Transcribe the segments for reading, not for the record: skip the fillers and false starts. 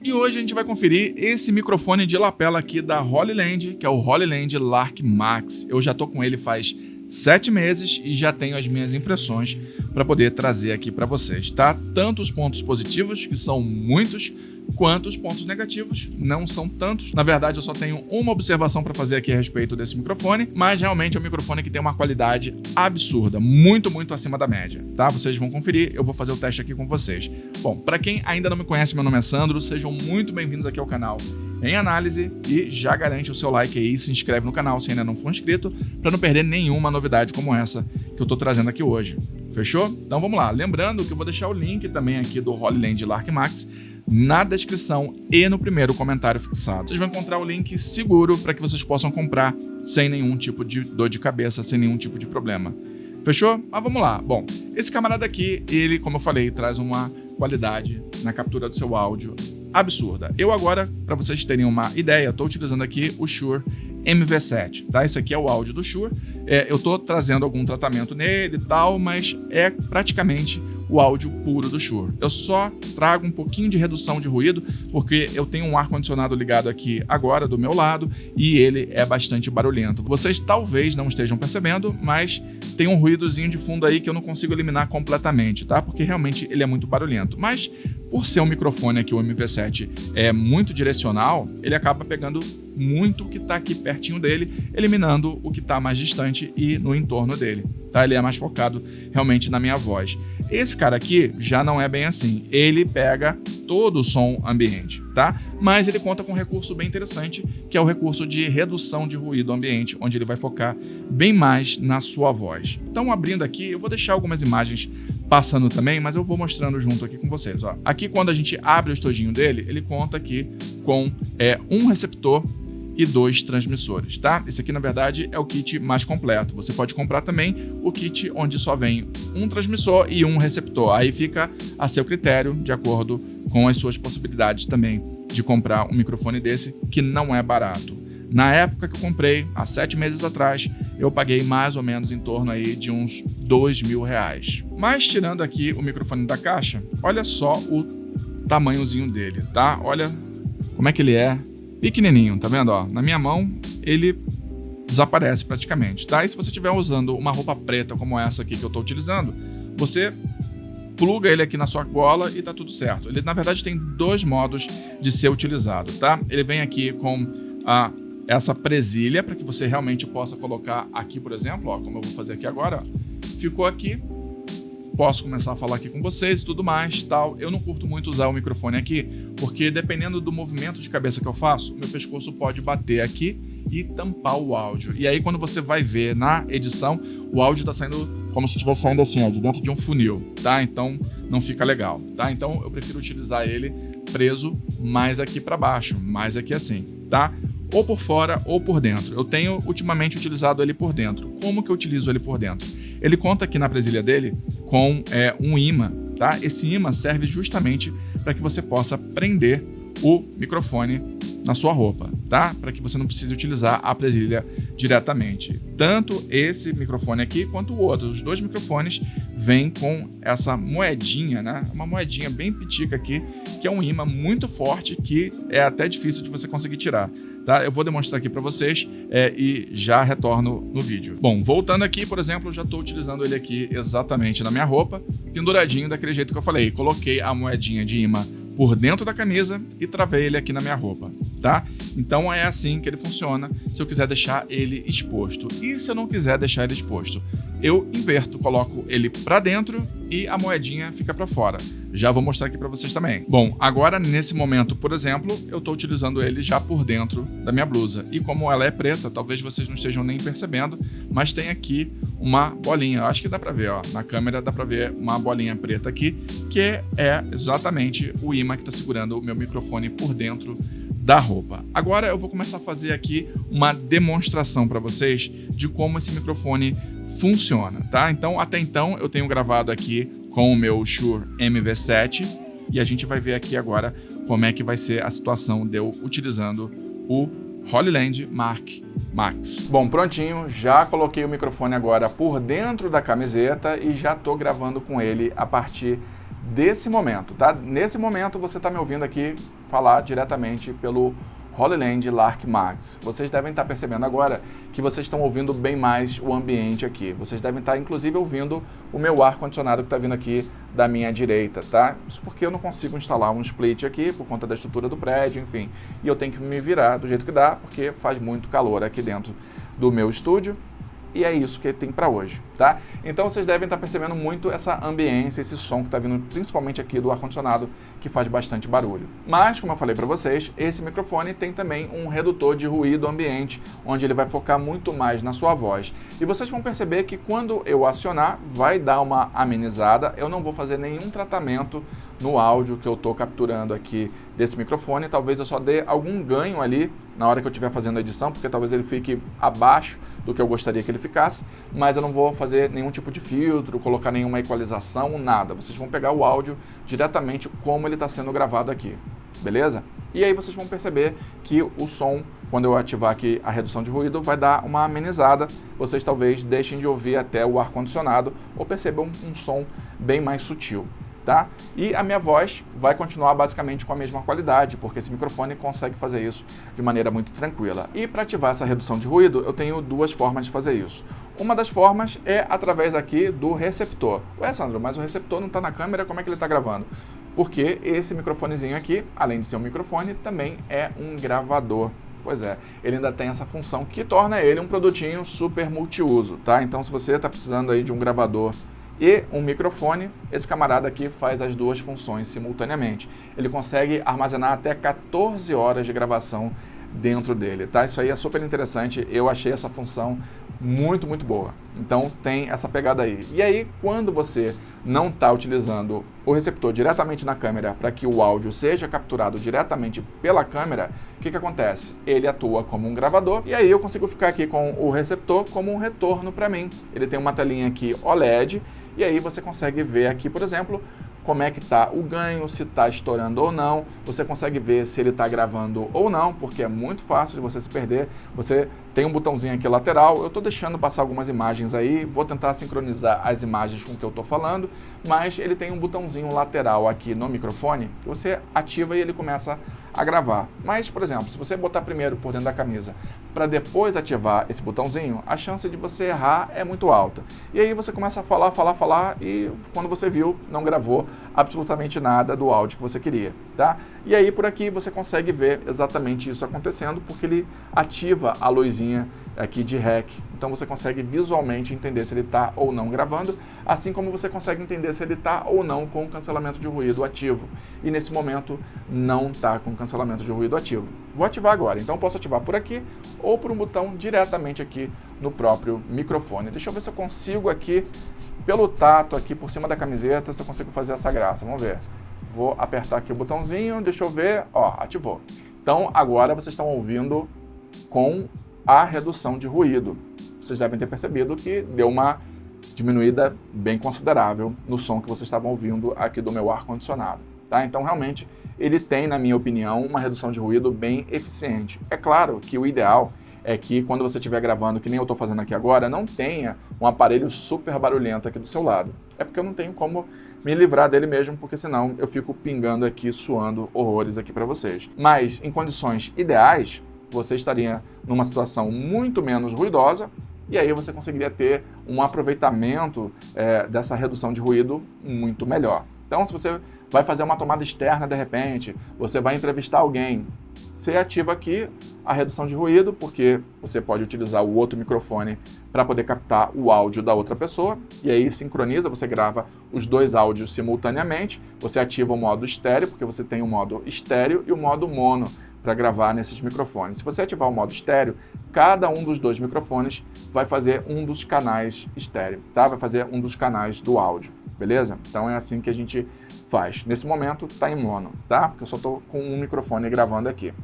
E hoje a gente vai conferir esse microfone de lapela aqui da Hollyland, que é o Hollyland Lark Max. Eu já tô com ele faz 7 meses e já tenho as minhas impressões para poder trazer aqui para vocês, tá? Tanto os pontos positivos, que são muitos, quanto os pontos negativos, não são tantos. Na verdade, eu só tenho uma observação para fazer aqui a respeito desse microfone, mas realmente é um microfone que tem uma qualidade absurda, muito acima da média, tá? Vocês vão conferir, eu vou fazer o teste aqui com vocês. Bom, para quem ainda não me conhece, meu nome é Sandro, sejam muito bem-vindos aqui ao canal Em Análise e já garante o seu like aí, se inscreve no canal se ainda não for inscrito, para não perder nenhuma novidade como essa que eu tô trazendo aqui hoje. Fechou? Então vamos lá. Lembrando que eu vou deixar o link também aqui do Hollyland Lark Max na descrição e no primeiro comentário fixado. Vocês vão encontrar o link seguro para que vocês possam comprar sem nenhum tipo de dor de cabeça, sem nenhum tipo de problema. Fechou? Mas vamos lá. Bom, esse camarada aqui, ele, como eu falei, traz uma qualidade na captura do seu áudio absurda. Eu agora, para vocês terem uma ideia, estou utilizando aqui o Shure MV7, tá? Esse aqui é o áudio do Shure. Eu estou trazendo algum tratamento nele e tal, mas é praticamente o áudio puro do Shure. Eu só trago um pouquinho de redução de ruído, porque eu tenho um ar-condicionado ligado aqui agora do meu lado e ele é bastante barulhento. Vocês talvez não estejam percebendo, mas tem um ruídozinho de fundo aí que eu não consigo eliminar completamente, tá? Porque realmente ele é muito barulhento. Mas por ser um microfone aqui, o MV7, é muito direcional, ele acaba pegando muito o que está aqui pertinho dele, eliminando o que está mais distante e no entorno dele, tá? Ele é mais focado realmente na minha voz. Esse cara aqui já não é bem assim, ele pega todo o som ambiente, tá? Mas ele conta com um recurso bem interessante, que é o recurso de redução de ruído ambiente, onde ele vai focar bem mais na sua voz. Então, abrindo aqui, eu vou deixar algumas imagens passando também, mas eu vou mostrando junto aqui com vocês. Ó. Aqui, quando a gente abre o estojinho dele, ele conta aqui com um receptor e 2 transmissores, tá? Esse aqui, na verdade, é o kit mais completo. Você pode comprar também o kit onde só vem um transmissor e um receptor. Aí fica a seu critério, de acordo com as suas possibilidades também de comprar um microfone desse, que não é barato. Na época que eu comprei, há 7 meses atrás, eu paguei mais ou menos em torno aí de uns R$2.000. Mas tirando aqui o microfone da caixa, olha só o tamanhozinho dele, tá? Olha como é que ele é. Pequenininho, tá vendo? Ó, na minha mão, ele desaparece praticamente, tá? E se você estiver usando uma roupa preta como essa aqui que eu tô utilizando, você pluga ele aqui na sua gola e tá tudo certo. Ele, na verdade, tem 2 modos de ser utilizado, tá? Ele vem aqui com essa presilha para que você realmente possa colocar aqui, por exemplo, ó, como eu vou fazer aqui agora, ó, ficou aqui. Posso começar a falar aqui com vocês e tudo mais, tal. Eu não curto muito usar o microfone aqui, porque dependendo do movimento de cabeça que eu faço, meu pescoço pode bater aqui e tampar o áudio. E aí, quando você vai ver na edição, o áudio tá saindo como se estivesse saindo assim, ó, de dentro de um funil, tá? Então, não fica legal, tá? Então, eu prefiro utilizar ele preso mais aqui para baixo, mais aqui assim, tá? Ou por fora ou por dentro. Eu tenho ultimamente utilizado ele por dentro. Como que eu utilizo ele por dentro? Ele conta aqui na presilha dele com um imã, tá? Esse imã serve justamente para que você possa prender o microfone na sua roupa, tá? Para que você não precise utilizar a presilha diretamente. Tanto esse microfone aqui quanto o outro. Os 2 microfones vêm com essa moedinha, né? Uma moedinha bem pitica aqui, que é um imã muito forte que é até difícil de você conseguir tirar, tá? Eu vou demonstrar aqui para vocês e já retorno no vídeo. Bom, voltando aqui, por exemplo, eu já estou utilizando ele aqui exatamente na minha roupa, penduradinho daquele jeito que eu falei. Coloquei a moedinha de imã por dentro da camisa e travei ele aqui na minha roupa, tá? Então é assim que ele funciona se eu quiser deixar ele exposto. E se eu não quiser deixar ele exposto? Eu inverto, coloco ele para dentro e a moedinha fica para fora. Já vou mostrar aqui para vocês também. Bom, agora nesse momento, por exemplo, eu estou utilizando ele já por dentro da minha blusa. E como ela é preta, talvez vocês não estejam nem percebendo, mas tem aqui uma bolinha. Eu acho que dá para ver, ó. Na câmera dá para ver uma bolinha preta aqui, que é exatamente o imã que está segurando o meu microfone por dentro da roupa. Agora eu vou começar a fazer aqui uma demonstração para vocês de como esse microfone funciona, tá? Então, até então, eu tenho gravado aqui com o meu Shure MV7 e a gente vai ver aqui agora como é que vai ser a situação de eu utilizando o Hollyland Lark Max. Bom, prontinho, já coloquei o microfone agora por dentro da camiseta e já tô gravando com ele a partir desse momento, tá? Nesse momento você tá me ouvindo aqui falar diretamente pelo Holyland Lark Max. Vocês devem estar percebendo agora que vocês estão ouvindo bem mais o ambiente aqui. Vocês devem estar, inclusive, ouvindo o meu ar-condicionado que está vindo aqui da minha direita, tá? Isso porque eu não consigo instalar um split aqui por conta da estrutura do prédio, enfim. E eu tenho que me virar do jeito que dá, porque faz muito calor aqui dentro do meu estúdio. E é isso que tem para hoje, tá? Então vocês devem estar percebendo muito essa ambiência, esse som que está vindo principalmente aqui do ar-condicionado, que faz bastante barulho. Mas, como eu falei para vocês, esse microfone tem também um redutor de ruído ambiente, onde ele vai focar muito mais na sua voz. E vocês vão perceber que quando eu acionar, vai dar uma amenizada. Eu não vou fazer nenhum tratamento no áudio que eu estou capturando aqui desse microfone. Talvez eu só dê algum ganho ali na hora que eu estiver fazendo a edição, porque talvez ele fique abaixo do que eu gostaria que ele ficasse, mas eu não vou fazer nenhum tipo de filtro, colocar nenhuma equalização, nada. Vocês vão pegar o áudio diretamente como ele está sendo gravado aqui, beleza? E aí vocês vão perceber que o som, quando eu ativar aqui a redução de ruído, vai dar uma amenizada. Vocês talvez deixem de ouvir até o ar-condicionado ou percebam um som bem mais sutil. Tá? E a minha voz vai continuar basicamente com a mesma qualidade, porque esse microfone consegue fazer isso de maneira muito tranquila. E para ativar essa redução de ruído, eu tenho duas formas de fazer isso. Uma das formas é através aqui do receptor. Ué, Sandro, mas o receptor não está na câmera, como é que ele está gravando? Porque esse microfonezinho aqui, além de ser um microfone, também é um gravador. Pois é, ele ainda tem essa função que torna ele um produtinho super multiuso, tá? Então, se você está precisando aí de um gravador e um microfone, esse camarada aqui faz as duas funções simultaneamente. Ele consegue armazenar até 14 horas de gravação dentro dele, tá? Isso aí é super interessante, eu achei essa função muito boa. Então tem essa pegada aí. E aí, quando você não está utilizando o receptor diretamente na câmera para que o áudio seja capturado diretamente pela câmera, o que acontece? Ele atua como um gravador e aí eu consigo ficar aqui com o receptor como um retorno para mim. Ele tem uma telinha aqui OLED e aí você consegue ver aqui, por exemplo, como é que está o ganho, se está estourando ou não. Você consegue ver se ele está gravando ou não, porque é muito fácil de você se perder. Você tem um botãozinho aqui lateral, eu estou deixando passar algumas imagens aí, vou tentar sincronizar as imagens com o que eu estou falando, mas ele tem um botãozinho lateral aqui no microfone, que você ativa e ele começa a gravar. Mas, por exemplo, se você botar primeiro por dentro da camisa, para depois ativar esse botãozinho, a chance de você errar é muito alta. E aí você começa a falar e quando você viu, não gravou absolutamente nada do áudio que você queria, tá? E aí por aqui você consegue ver exatamente isso acontecendo, porque ele ativa a luzinha aqui de REC. Então você consegue visualmente entender se ele está ou não gravando, assim como você consegue entender se ele está ou não com o cancelamento de ruído ativo. E nesse momento não está com cancelamento de ruído ativo. Vou ativar agora, então posso ativar por aqui ou por um botão diretamente aqui no próprio microfone. Deixa eu ver se eu consigo aqui, pelo tato aqui por cima da camiseta, se eu consigo fazer essa graça. Vamos ver. Vou apertar aqui o botãozinho, deixa eu ver, ó, ativou. Então agora vocês estão ouvindo com a redução de ruído. Vocês devem ter percebido que deu uma diminuída bem considerável no som que vocês estavam ouvindo aqui do meu ar-condicionado, tá? Então realmente ele tem, na minha opinião, uma redução de ruído bem eficiente. É claro que o ideal é que quando você estiver gravando, que nem eu estou fazendo aqui agora, não tenha um aparelho super barulhento aqui do seu lado. É porque eu não tenho como me livrar dele mesmo, porque senão eu fico pingando aqui, suando horrores aqui para vocês. Mas em condições ideais, você estaria numa situação muito menos ruidosa e aí você conseguiria ter um aproveitamento dessa redução de ruído muito melhor. Então, se você vai fazer uma tomada externa de repente, você vai entrevistar alguém, você ativa aqui a redução de ruído, porque você pode utilizar o outro microfone para poder captar o áudio da outra pessoa, e aí sincroniza, você grava os dois áudios simultaneamente, você ativa o modo estéreo, porque você tem o modo estéreo e o modo mono para gravar nesses microfones. Se você ativar o modo estéreo, cada um dos dois microfones vai fazer um dos canais estéreo, tá? Vai fazer um dos canais do áudio, beleza? Então é assim que a gente faz. Nesse momento está em mono, tá? Porque eu só estou com um microfone gravando aqui.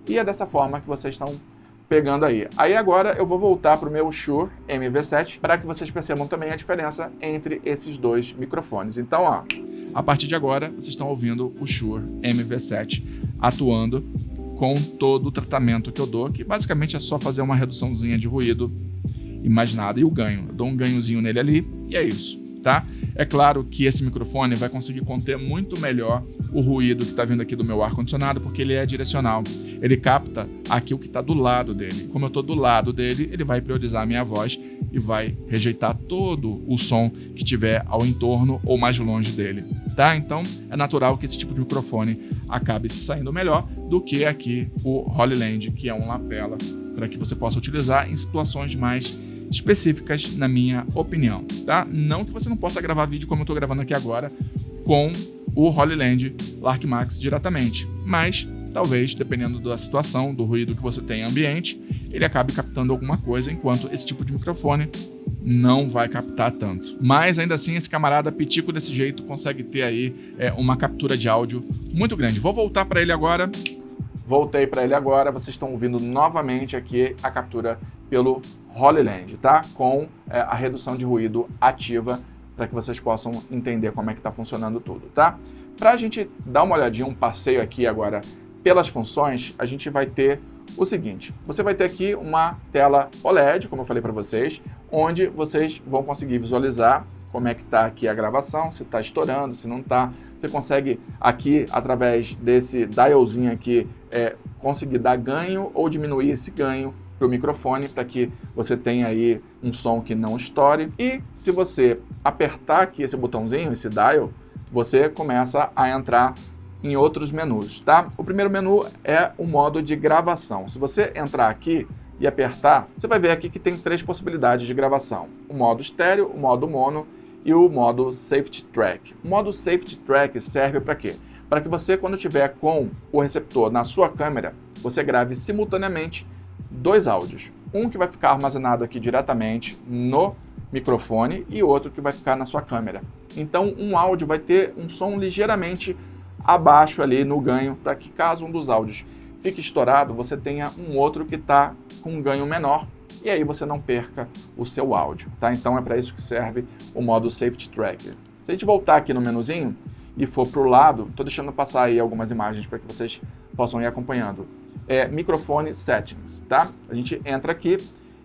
E é dessa forma que vocês estão pegando aí. Aí agora eu vou voltar para o meu Shure MV7 para que vocês percebam também a diferença entre esses dois microfones. Então, ó, a partir de agora vocês estão ouvindo o Shure MV7 atuando com todo o tratamento que eu dou, que basicamente é só fazer uma reduçãozinha de ruído e mais nada. E o ganho, eu dou um ganhozinho nele ali e é isso. tá? É claro que esse microfone vai conseguir conter muito melhor o ruído que está vindo aqui do meu ar-condicionado, porque ele é direcional. Ele capta aqui o que está do lado dele. Como eu estou do lado dele, ele vai priorizar a minha voz e vai rejeitar todo o som que tiver ao entorno ou mais longe dele, tá? Então, é natural que esse tipo de microfone acabe se saindo melhor do que aqui o Holyland, que é um lapela, para que você possa utilizar em situações mais específicas, na minha opinião, tá? Não que você não possa gravar vídeo como eu estou gravando aqui agora com o Holyland Lark Max diretamente, mas talvez, dependendo da situação, do ruído que você tem ambiente, ele acabe captando alguma coisa, enquanto esse tipo de microfone não vai captar tanto. Mas ainda assim, esse camarada pitico desse jeito consegue ter aí uma captura de áudio muito grande. Vou voltar para ele agora. Voltei para ele agora, vocês estão ouvindo novamente aqui a captura pelo Holyland, tá? Com a redução de ruído ativa, para que vocês possam entender como é que está funcionando tudo, tá? Para a gente dar uma olhadinha, um passeio aqui agora pelas funções, a gente vai ter o seguinte: você vai ter aqui uma tela OLED, como eu falei para vocês, onde vocês vão conseguir visualizar como é que está aqui a gravação, se está estourando, se não está. Você consegue aqui, através desse dialzinho aqui, conseguir dar ganho ou diminuir esse ganho para o microfone, para que você tenha aí um som que não estoure. E se você apertar aqui esse botãozinho, esse dial, você começa a entrar em outros menus, tá? O primeiro menu é o modo de gravação. Se você entrar aqui e apertar, você vai ver aqui que tem 3 possibilidades de gravação: o modo estéreo, o modo mono e o modo Safety Track. O modo Safety Track serve para quê? Para que você, quando estiver com o receptor na sua câmera, você grave simultaneamente 2 áudios. Um que vai ficar armazenado aqui diretamente no microfone e outro que vai ficar na sua câmera. Então, um áudio vai ter um som ligeiramente abaixo ali no ganho, para que caso um dos áudios fique estourado, você tenha um outro que está com um ganho menor, e aí você não perca o seu áudio, tá? Então é para isso que serve o modo Safety Tracker. Se a gente voltar aqui no menuzinho e for para o lado, estou deixando passar aí algumas imagens para que vocês possam ir acompanhando. Microfone Settings, tá? A gente entra aqui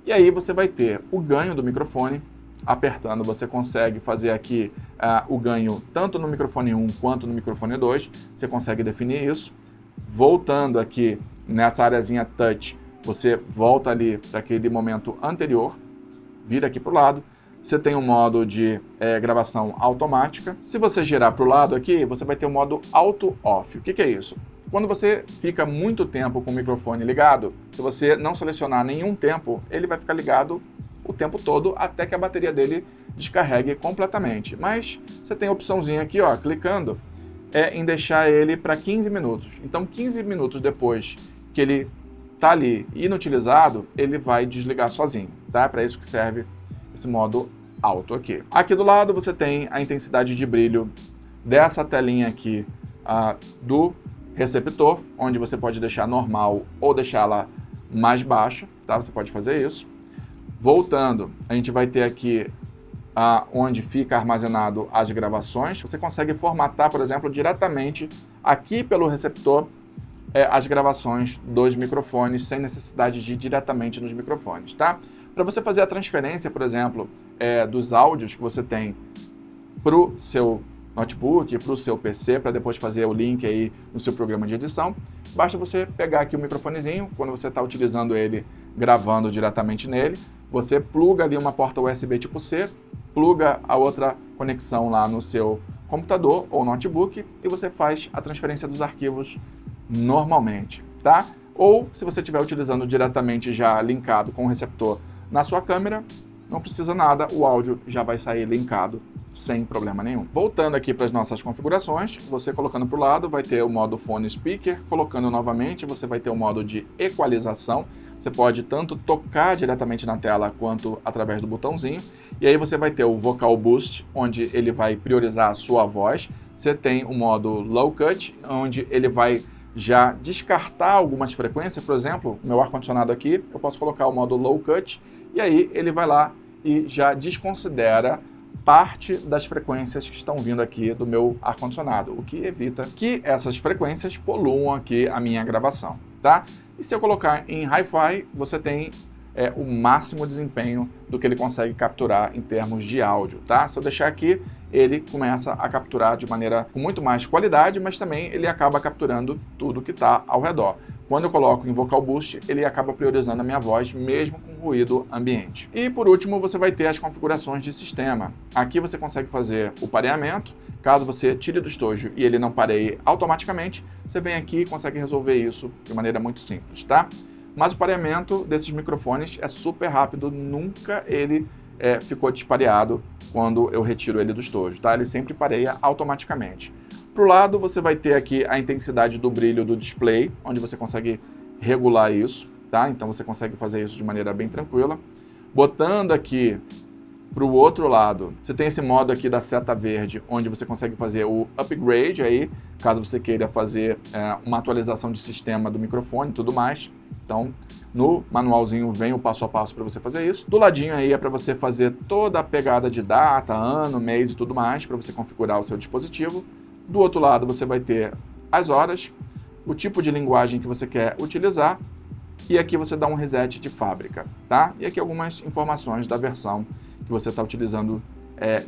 e aí você vai ter o ganho do microfone. Apertando, você consegue fazer aqui o ganho tanto no microfone 1 quanto no microfone 2. Você consegue definir isso. Voltando aqui nessa areazinha touch, você volta ali para aquele momento anterior, vira aqui para o lado. Você tem um modo de gravação automática. Se você girar para o lado aqui, você vai ter o modo auto-off. O que é isso? Quando você fica muito tempo com o microfone ligado, se você não selecionar nenhum tempo, ele vai ficar ligado o tempo todo até que a bateria dele descarregue completamente. Mas você tem a opçãozinha aqui, ó, clicando, em deixar ele para 15 minutos. Então, 15 minutos depois que ele está ali inutilizado, ele vai desligar sozinho, tá? Para isso que serve esse modo auto aqui. Aqui do lado você tem a intensidade de brilho dessa telinha aqui do receptor, onde você pode deixar normal ou deixá-la mais baixa, tá? Você pode fazer isso. Voltando, a gente vai ter aqui onde fica armazenado as gravações. Você consegue formatar, por exemplo, diretamente aqui pelo receptor as gravações dos microfones, sem necessidade de ir diretamente nos microfones, tá? Para você fazer a transferência, por exemplo, dos áudios que você tem para o seu notebook, para o seu PC, para depois fazer o link aí no seu programa de edição, basta você pegar aqui o microfonezinho, quando você está utilizando ele, gravando diretamente nele, você pluga ali uma porta USB tipo C, pluga a outra conexão lá no seu computador ou notebook e você faz a transferência dos arquivos normalmente, tá? Ou se você estiver utilizando diretamente já linkado com o receptor na sua câmera, não precisa nada, o áudio já vai sair linkado sem problema nenhum. Voltando aqui para as nossas configurações, você colocando para o lado vai ter o modo Phone Speaker, colocando novamente você vai ter o modo de equalização. Você pode tanto tocar diretamente na tela quanto através do botãozinho. E aí você vai ter o Vocal Boost, onde ele vai priorizar a sua voz. Você tem o modo Low Cut, onde ele vai já descartar algumas frequências. Por exemplo, meu ar-condicionado aqui, eu posso colocar o modo Low Cut e aí ele vai lá e já desconsidera parte das frequências que estão vindo aqui do meu ar-condicionado, o que evita que essas frequências poluam aqui a minha gravação, tá? E se eu colocar em Hi-Fi, você tem o máximo desempenho do que ele consegue capturar em termos de áudio, tá? Se eu deixar aqui, ele começa a capturar de maneira com muito mais qualidade, mas também ele acaba capturando tudo que está ao redor. Quando eu coloco em Vocal Boost, ele acaba priorizando a minha voz, mesmo com ruído ambiente. E por último, você vai ter as configurações de sistema. Aqui você consegue fazer o pareamento. Caso você tire do estojo e ele não pareie automaticamente, você vem aqui e consegue resolver isso de maneira muito simples, tá? Mas o pareamento desses microfones é super rápido, nunca ele ficou dispareado quando eu retiro ele do estojo, tá? Ele sempre pareia automaticamente. Para o lado, você vai ter aqui a intensidade do brilho do display, onde você consegue regular isso, tá? Então você consegue fazer isso de maneira bem tranquila. Botando aqui para o outro lado, você tem esse modo aqui da seta verde, onde você consegue fazer o upgrade aí, caso você queira fazer uma atualização de sistema do microfone e tudo mais. Então, no manualzinho vem o passo a passo para você fazer isso. Do ladinho aí é para você fazer toda a pegada de data, ano, mês e tudo mais, para você configurar o seu dispositivo. Do outro lado você vai ter as horas, o tipo de linguagem que você quer utilizar e aqui você dá um reset de fábrica, tá? E aqui algumas informações da versão que você está utilizando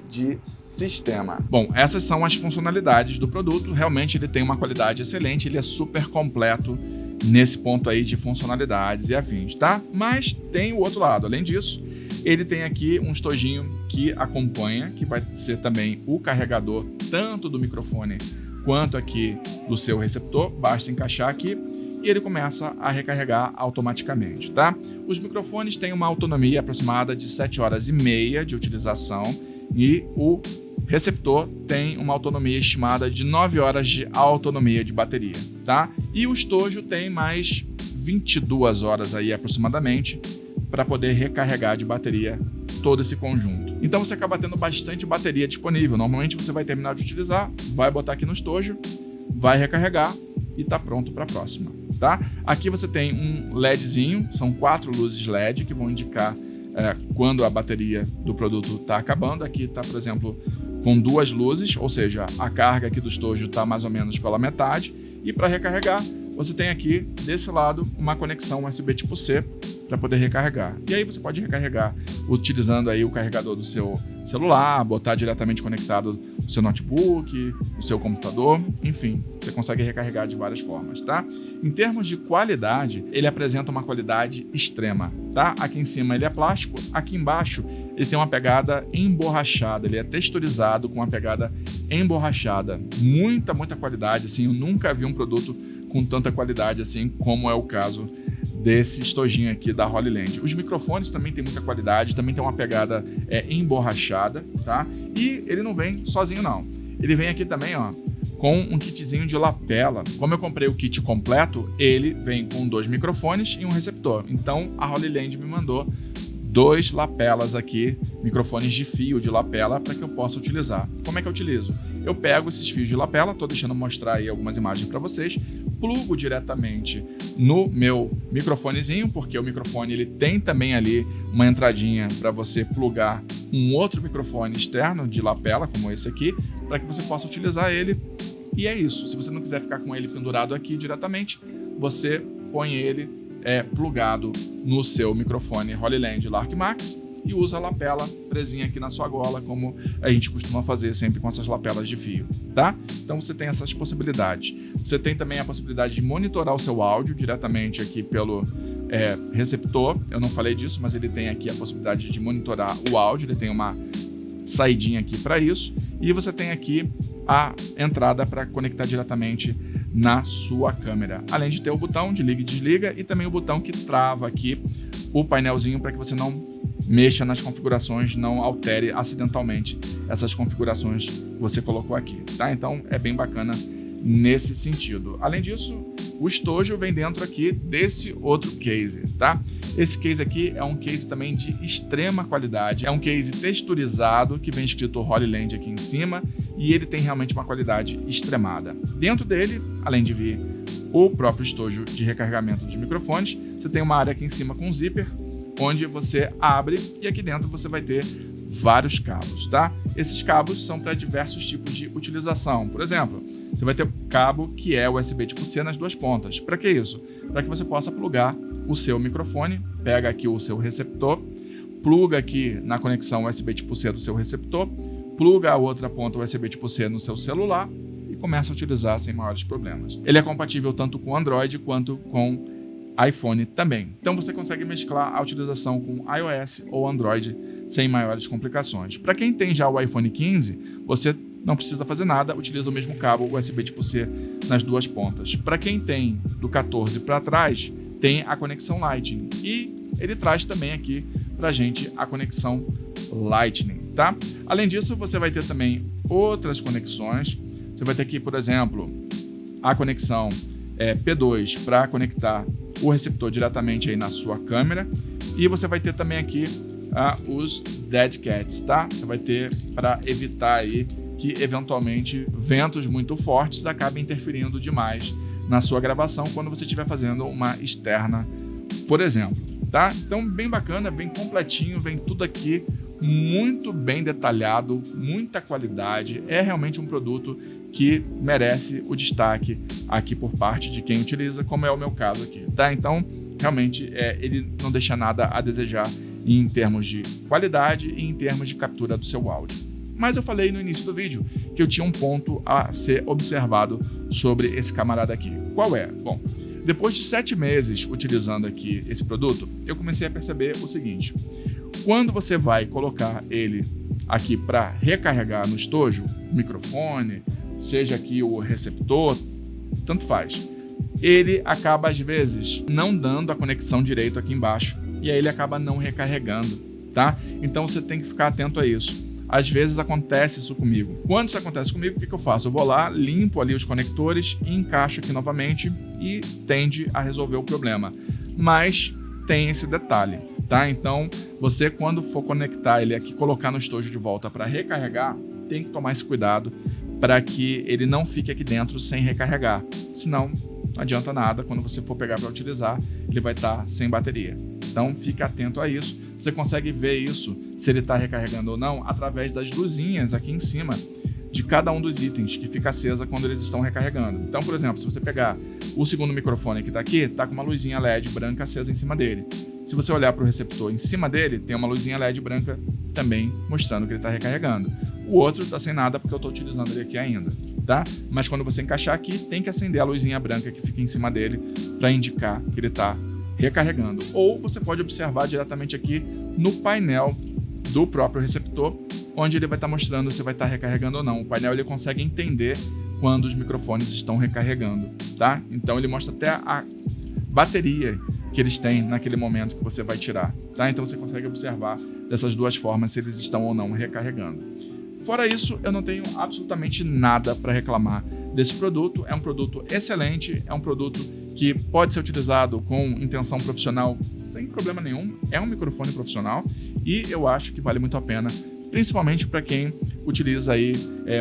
de sistema. Bom, essas são as funcionalidades do produto. Realmente ele tem uma qualidade excelente, ele é super completo nesse ponto aí de funcionalidades e afins, tá? Mas tem o outro lado. Além disso, ele tem aqui um estojinho que acompanha, que vai ser também o carregador tanto do microfone quanto aqui do seu receptor. Basta encaixar aqui e ele começa a recarregar automaticamente, tá? Os microfones têm uma autonomia aproximada de 7 horas e meia de utilização e o receptor tem uma autonomia estimada de 9 horas de autonomia de bateria, tá? E o estojo tem mais 22 horas aí aproximadamente para poder recarregar de bateria todo esse conjunto. Então você acaba tendo bastante bateria disponível. Normalmente você vai terminar de utilizar, vai botar aqui no estojo, vai recarregar e está pronto para a próxima, tá? Aqui você tem um LEDzinho, são 4 luzes LED que vão indicar quando a bateria do produto está acabando. Aqui está, por exemplo, com 2 luzes, ou seja, a carga aqui do estojo está mais ou menos pela metade. E para recarregar, você tem aqui desse lado uma conexão USB tipo C para poder recarregar. E aí você pode recarregar utilizando aí o carregador do seu celular, botar diretamente conectado no seu notebook, no seu computador, enfim, você consegue recarregar de várias formas, tá? Em termos de qualidade, ele apresenta uma qualidade extrema, tá? Aqui em cima ele é plástico, aqui embaixo ele tem uma pegada emborrachada, ele é texturizado com uma pegada emborrachada. Muita qualidade, assim, eu nunca vi um produto com tanta qualidade assim como é o caso desse estojinho aqui da Holy Land. Os microfones também tem muita qualidade, também tem uma pegada emborrachada, tá? E ele não vem sozinho não. Ele vem aqui também, ó, com um kitzinho de lapela. Como eu comprei o kit completo, ele vem com 2 microfones e um receptor. Então a Holy Land me mandou 2 lapelas aqui, microfones de fio de lapela, para que eu possa utilizar. Como é que eu utilizo? Eu pego esses fios de lapela, estou deixando mostrar aí algumas imagens para vocês, plugo diretamente no meu microfonezinho, porque o microfone ele tem também ali uma entradinha para você plugar um outro microfone externo de lapela, como esse aqui, para que você possa utilizar ele. E é isso. Se você não quiser ficar com ele pendurado aqui diretamente, você põe ele plugado no seu microfone Holy Land Lark Max e usa a lapela presinha aqui na sua gola, como a gente costuma fazer sempre com essas lapelas de fio, tá? Então você tem essas possibilidades. Você tem também a possibilidade de monitorar o seu áudio diretamente aqui pelo receptor. Eu não falei disso, mas ele tem aqui a possibilidade de monitorar o áudio, ele tem uma saidinha aqui para isso, e você tem aqui a entrada para conectar diretamente na sua câmera, além de ter o botão de liga e desliga e também o botão que trava aqui o painelzinho para que você não mexa nas configurações, não altere acidentalmente essas configurações que você colocou aqui, tá? Então é bem bacana nesse sentido. Além disso, o estojo vem dentro aqui desse outro case, tá? Esse case aqui é um case também de extrema qualidade, é um case texturizado que vem escrito Holy Land aqui em cima e ele tem realmente uma qualidade extremada. Dentro dele, além de vir o próprio estojo de recarregamento dos microfones, você tem uma área aqui em cima com zíper, onde você abre e aqui dentro você vai ter vários cabos, tá? Esses cabos são para diversos tipos de utilização. Por exemplo, você vai ter o cabo que é USB tipo C nas duas pontas. Para que isso? Para que você possa plugar o seu microfone, pega aqui o seu receptor, pluga aqui na conexão USB tipo C do seu receptor, pluga a outra ponta USB tipo C no seu celular e começa a utilizar sem maiores problemas. Ele é compatível tanto com Android quanto com iPhone também. Então você consegue mesclar a utilização com iOS ou Android sem maiores complicações. Para quem tem já o iPhone 15, você não precisa fazer nada, utiliza o mesmo cabo USB tipo C nas duas pontas. Para quem tem do 14 para trás, tem a conexão Lightning e ele traz também aqui para a gente a conexão Lightning, tá? Além disso, você vai ter também outras conexões. Você vai ter aqui, por exemplo, a conexão P2 para conectar o receptor diretamente aí na sua câmera, e você vai ter também aqui os dead cats, tá? Você vai ter para evitar aí que eventualmente ventos muito fortes acabem interferindo demais na sua gravação quando você estiver fazendo uma externa, por exemplo, tá? Então bem bacana, bem completinho, vem tudo aqui muito bem detalhado, muita qualidade, é realmente um produto que merece o destaque aqui por parte de quem utiliza, como é o meu caso aqui, tá? Então, realmente, ele não deixa nada a desejar em termos de qualidade e em termos de captura do seu áudio. Mas eu falei no início do vídeo que eu tinha um ponto a ser observado sobre esse camarada aqui. Qual é? Bom, depois de 7 meses utilizando aqui esse produto, eu comecei a perceber o seguinte: quando você vai colocar ele aqui para recarregar no estojo, o microfone, seja aqui o receptor, tanto faz, ele acaba às vezes não dando a conexão direito aqui embaixo e aí ele acaba não recarregando, tá? Então você tem que ficar atento a isso. Às vezes acontece isso comigo. Quando isso acontece comigo, o que eu faço? Eu vou lá, limpo ali os conectores e encaixo aqui novamente e tende a resolver o problema. Mas tem esse detalhe, tá? Então, você quando for conectar ele aqui, colocar no estojo de volta para recarregar, tem que tomar esse cuidado para que ele não fique aqui dentro sem recarregar. Senão, não adianta nada, quando você for pegar para utilizar, ele vai estar sem bateria. Então, fique atento a isso. Você consegue ver isso, se ele está recarregando ou não, através das luzinhas aqui em cima de cada um dos itens que fica acesa quando eles estão recarregando. Então, por exemplo, se você pegar o segundo microfone que está aqui, está com uma luzinha LED branca acesa em cima dele. Se você olhar para o receptor em cima dele, tem uma luzinha LED branca também mostrando que ele está recarregando. O outro está sem nada porque eu estou utilizando ele aqui ainda, tá? Mas quando você encaixar aqui, tem que acender a luzinha branca que fica em cima dele para indicar que ele está recarregando. Ou você pode observar diretamente aqui no painel do próprio receptor, onde ele vai estar mostrando se vai estar recarregando ou não. O painel ele consegue entender quando os microfones estão recarregando, tá? Então ele mostra até a bateria que eles têm naquele momento que você vai tirar, tá? Então você consegue observar dessas duas formas se eles estão ou não recarregando. Fora isso, eu não tenho absolutamente nada para reclamar desse produto. É um produto excelente, é um produto que pode ser utilizado com intenção profissional sem problema nenhum. É um microfone profissional e eu acho que vale muito a pena, principalmente para quem utiliza aí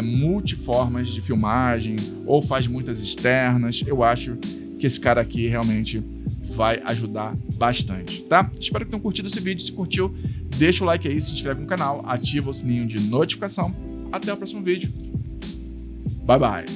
multiformas de filmagem ou faz muitas externas. Eu acho que esse cara aqui realmente vai ajudar bastante, tá? Espero que tenham curtido esse vídeo. Se curtiu, deixa o like aí, se inscreve no canal, ativa o sininho de notificação. Até o próximo vídeo. Bye, bye.